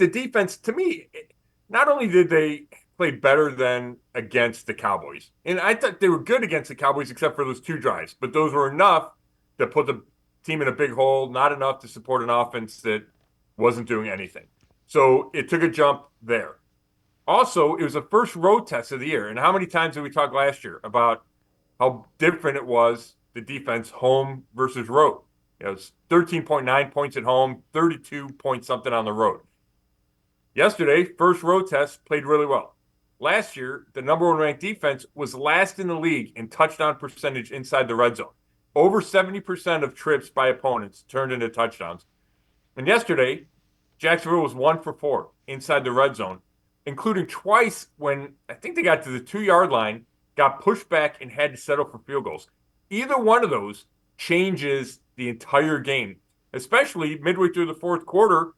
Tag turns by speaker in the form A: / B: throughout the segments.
A: the defense, to me, not only did they play better than against the Cowboys, and I thought they were good against the Cowboys except for those two drives, but those were enough to put the team in a big hole, not enough to support an offense that wasn't doing anything. So it took a jump there. Also, it was the first road test of the year. And how many times did we talk last year about how different it was, the defense, home versus road? It was 13.9 points at home, 32 point something on the road. Yesterday, first road test, played really well. Last year, the number one ranked defense was last in the league in touchdown percentage inside the red zone. Over 70% of trips by opponents turned into touchdowns. And yesterday, Jacksonville was 1 for 4 inside the red zone, including twice when I think they got to the 2 yard line, got pushed back, and had to settle for field goals. Either one of those changes the entire game, especially midway through the fourth quarter.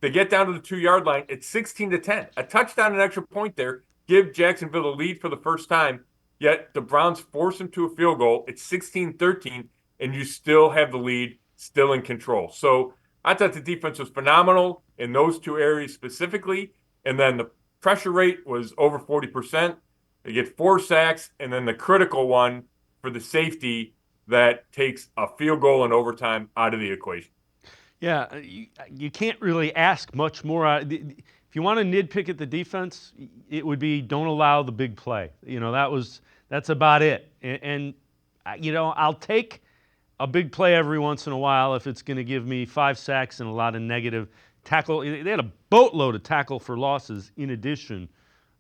A: They get down to the 2 yard line. It's 16-10. A touchdown, an extra point there, give Jacksonville the lead for the first time. Yet the Browns force them to a field goal. It's 16-13, and you still have the lead, still in control. So I thought the defense was phenomenal in those two areas specifically. And then the pressure rate was over 40%. They get 4 sacks, and then the critical one for the safety that takes a field goal in overtime out of the equation.
B: Yeah, you can't really ask much more. If you want to nitpick at the defense, it would be don't allow the big play. That's about it. And I'll take a big play every once in a while if it's going to give me 5 sacks and a lot of negative tackle. They had a boatload of tackle for losses in addition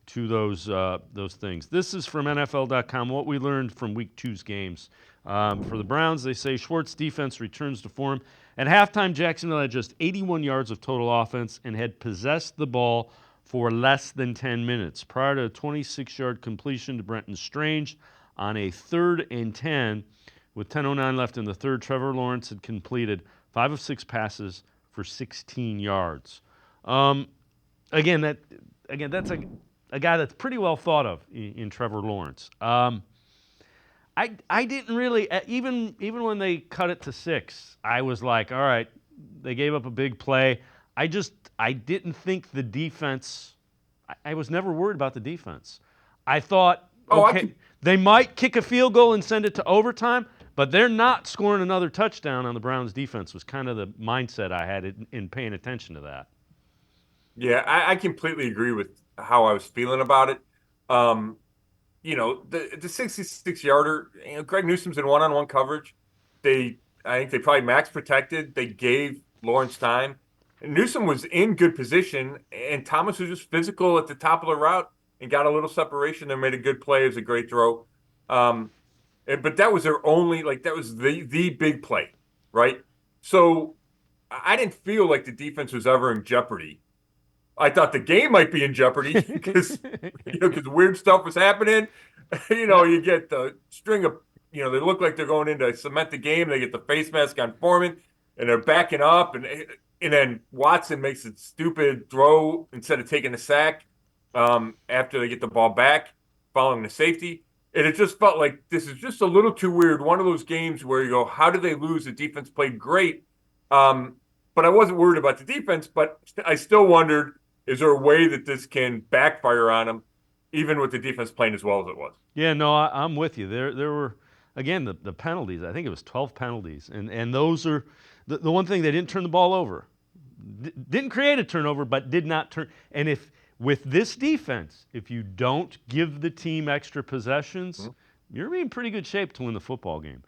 B: to those things. This is from NFL.com, what we learned from Week 2's games. For the Browns, they say Schwartz's defense returns to form. At halftime, Jacksonville had just 81 yards of total offense and had possessed the ball for less than 10 minutes. Prior to a 26-yard completion to Brenton Strange on a 3rd and 10, with 10:09 left in the third, Trevor Lawrence had completed 5 of 6 passes for 16 yards. Again, that's a guy that's pretty well thought of in Trevor Lawrence. I didn't really, even when they cut it to 6, I was like, all right, they gave up a big play. I didn't think the defense, I was never worried about the defense. I thought, okay, they might kick a field goal and send it to overtime, but they're not scoring another touchdown on the Browns defense was kind of the mindset I had in paying attention to that.
A: Yeah, I completely agree with how I was feeling about it. The 66-yarder, Greg Newsome's in one-on-one coverage. I think they probably max protected. They gave Lawrence time. And Newsome was in good position, and Thomas was just physical at the top of the route and got a little separation there, made a good play. It was a great throw. But that was their only, that was the big play, right? So I didn't feel like the defense was ever in jeopardy. I thought the game might be in jeopardy because weird stuff was happening. You get the string of they look like they're going in to cement the game. They get the face mask on Foreman, and they're backing up, and then Watson makes a stupid throw instead of taking a sack after they get the ball back, following the safety. And it just felt like this is just a little too weird. One of those games where you go, how did they lose? The defense played great. But I wasn't worried about the defense, but I still wondered, is there a way that this can backfire on them, even with the defense playing as well as it was?
B: Yeah, no, I'm with you. There were, again, the penalties. I think it was 12 penalties. And those are the one thing, they didn't turn the ball over. Didn't create a turnover, but did not turn. And if with this defense, if you don't give the team extra possessions, you're in pretty good shape to win the football game.